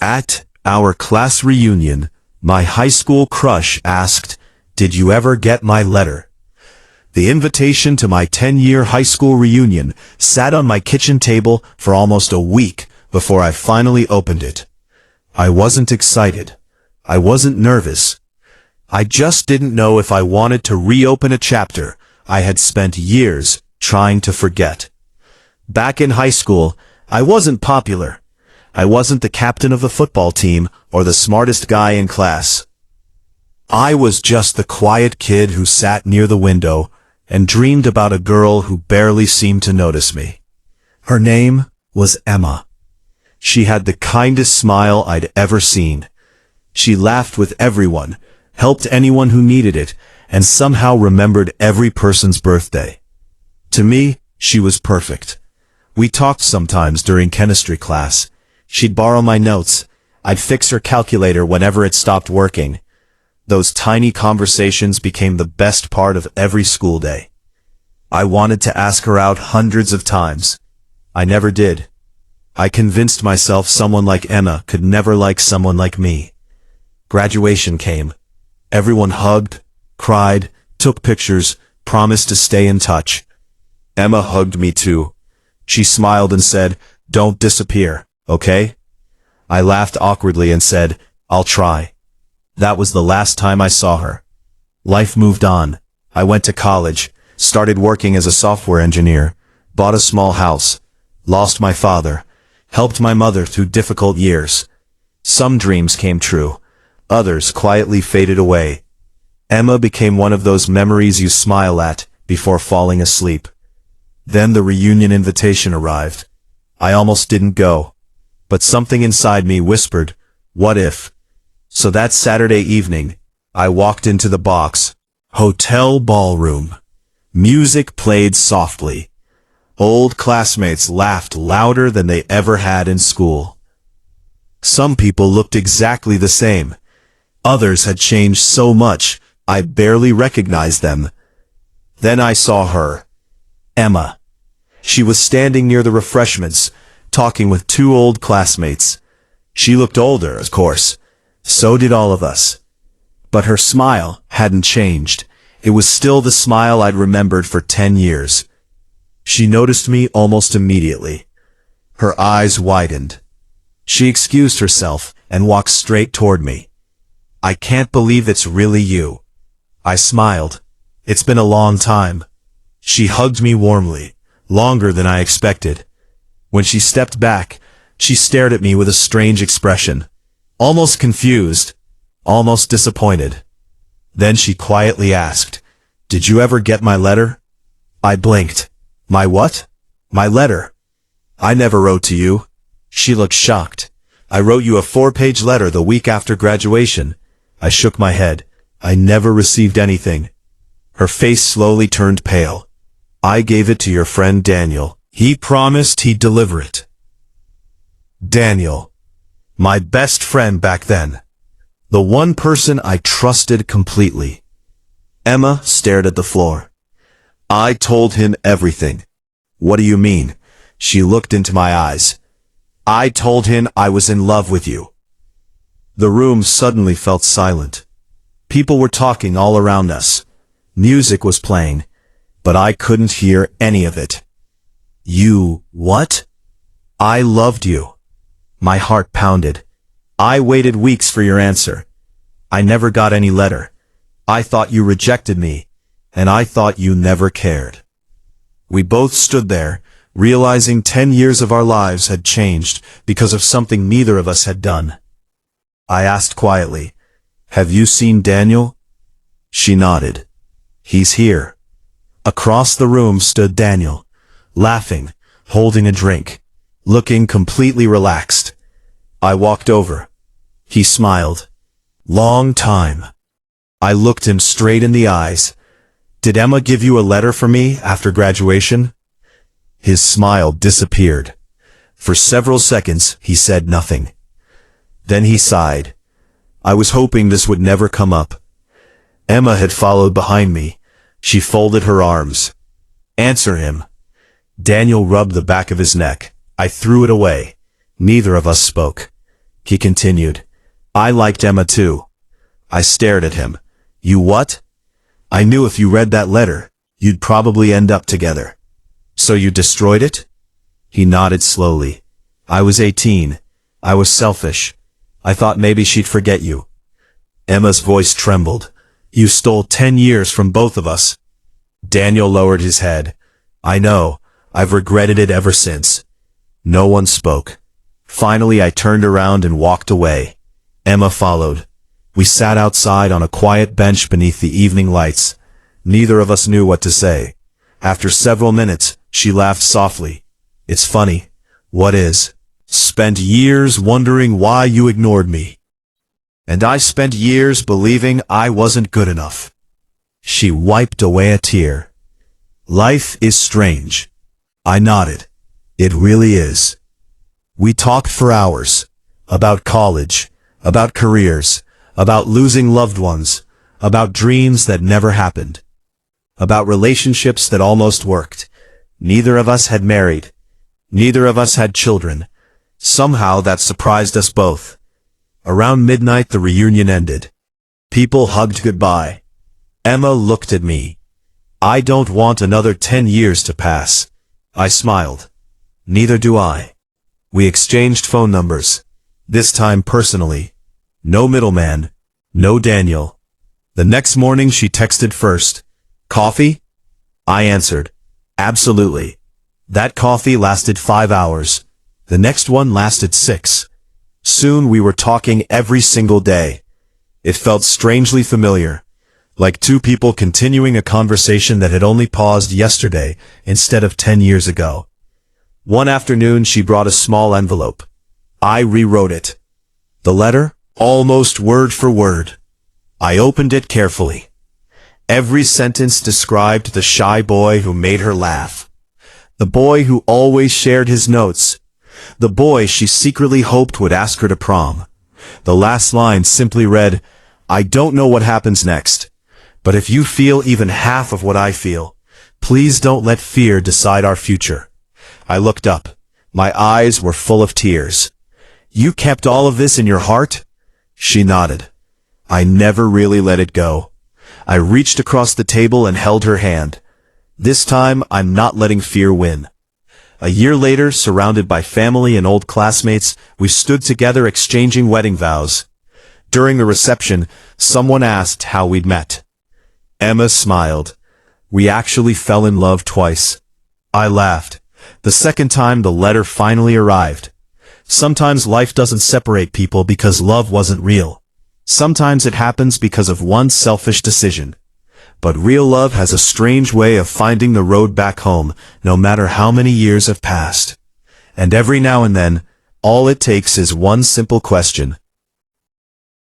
At our class reunion, my high school crush asked, "Did you ever get my letter?" The invitation to my 10-year high school reunion sat on my kitchen table for almost a week before I finally opened it. I wasn't excited. I wasn't nervous. I just didn't know if I wanted to reopen a chapter I had spent years trying to forget. Back in high school, I wasn't popular. I wasn't the captain of the football team or the smartest guy in class. I was just the quiet kid who sat near the window and dreamed about a girl who barely seemed to notice me. Her name was Emma. She had the kindest smile I'd ever seen. She laughed with everyone, helped anyone who needed it, and somehow remembered every person's birthday. To me, she was perfect. We talked sometimes during chemistry class. She'd borrow my notes. I'd fix her calculator whenever it stopped working. Those tiny conversations became the best part of every school day. I wanted to ask her out hundreds of times. I never did. I convinced myself someone like Emma could never like someone like me. Graduation came. Everyone hugged, cried, took pictures, promised to stay in touch. Emma hugged me too. She smiled and said, "Don't disappear, okay?" I laughed awkwardly and said, "I'll try." That was the last time I saw her. Life moved on. I went to college, started working as a software engineer, bought a small house, lost my father, helped my mother through difficult years. Some dreams came true. Others quietly faded away. Emma became one of those memories you smile at before falling asleep. Then the reunion invitation arrived. I almost didn't go. But something inside me whispered, "What if?" So that Saturday evening, I walked into the box. Hotel ballroom. Music played softly. Old classmates laughed louder than they ever had in school. Some people looked exactly the same. Others had changed so much, I barely recognized them. Then I saw her. Emma. She was standing near the refreshments, talking with two old classmates. She looked older, of course. So did all of us. But her smile hadn't changed. It was still the smile I'd remembered for 10 years. She noticed me almost immediately. Her eyes widened. She excused herself and walked straight toward me. "I can't believe it's really you." I smiled. "It's been a long time." She hugged me warmly, longer than I expected. When she stepped back, she stared at me with a strange expression. Almost confused, almost disappointed. Then she quietly asked, "Did you ever get my letter?" I blinked. "My what?" "My letter. I never wrote to you." She looked shocked. "I wrote you a 4-page letter the week after graduation." I shook my head. "I never received anything." Her face slowly turned pale. "I gave it to your friend Daniel. He promised he'd deliver it." Daniel. My best friend back then. The one person I trusted completely. Emma stared at the floor. "I told him everything." "What do you mean?" She looked into my eyes. "I told him I was in love with you." The room suddenly felt silent. People were talking all around us. Music was playing, but I couldn't hear any of it. "You what?" "I loved you." My heart pounded. "I waited weeks for your answer. I never got any letter. I thought you rejected me, and I thought you never cared." We both stood there, realizing 10 years of our lives had changed because of something neither of us had done. I asked quietly, "Have you seen Daniel?" She nodded. "He's here." Across the room stood Daniel, laughing, holding a drink, looking completely relaxed. I walked over. He smiled. "Long time." I looked him straight in the eyes. "Did Emma give you a letter for me after graduation?" His smile disappeared. For several seconds, he said nothing. Then he sighed. I was hoping this would never come up. Emma had followed behind me. She folded her arms. "Answer him." Daniel rubbed the back of his neck. I threw it away. Neither of us spoke. He continued. I liked Emma too. I stared at him. You what? I knew if you read that letter, you'd probably end up together. So you destroyed it? He nodded slowly. I was 18. I was selfish. I thought maybe she'd forget you. Emma's voice trembled. You stole 10 years from both of us. Daniel lowered his head. I know. I've regretted it ever since. No one spoke. Finally, I turned around and walked away. Emma followed. We sat outside on a quiet bench beneath the evening lights. Neither of us knew what to say. After several minutes, she laughed softly. It's funny. What is? Spent years wondering why you ignored me. And I spent years believing I wasn't good enough. She wiped away a tear. Life is strange. I nodded. It really is. We talked for hours. About college. About careers. About losing loved ones. About dreams that never happened. About relationships that almost worked. Neither of us had married. Neither of us had children. Somehow that surprised us both. Around midnight the reunion ended. People hugged goodbye. Emma looked at me. I don't want another 10 years to pass. I smiled. Neither do I. We exchanged phone numbers. This time personally. No middleman. No Daniel. The next morning she texted first. Coffee? I answered. Absolutely. That coffee lasted 5 hours. The next one lasted 6. Soon we were talking every single day. It felt strangely familiar, like two people continuing a conversation that had only paused yesterday instead of 10 years ago. One afternoon she brought a small envelope. I rewrote it. The letter, almost word for word. I opened it carefully. Every sentence described the shy boy who made her laugh. The boy who always shared his notes. The boy she secretly hoped would ask her to prom. The last line simply read, I don't know what happens next, but if you feel even half of what I feel, please don't let fear decide our future. I looked up. My eyes were full of tears. You kept all of this in your heart? She nodded. I never really let it go. I reached across the table and held her hand. This time, I'm not letting fear win. A year later, surrounded by family and old classmates, we stood together exchanging wedding vows. During the reception, someone asked how we'd met. Emma smiled. We actually fell in love twice. I laughed. The second time, the letter finally arrived. Sometimes life doesn't separate people because love wasn't real. Sometimes it happens because of one selfish decision. But real love has a strange way of finding the road back home, no matter how many years have passed. And every now and then, all it takes is one simple question.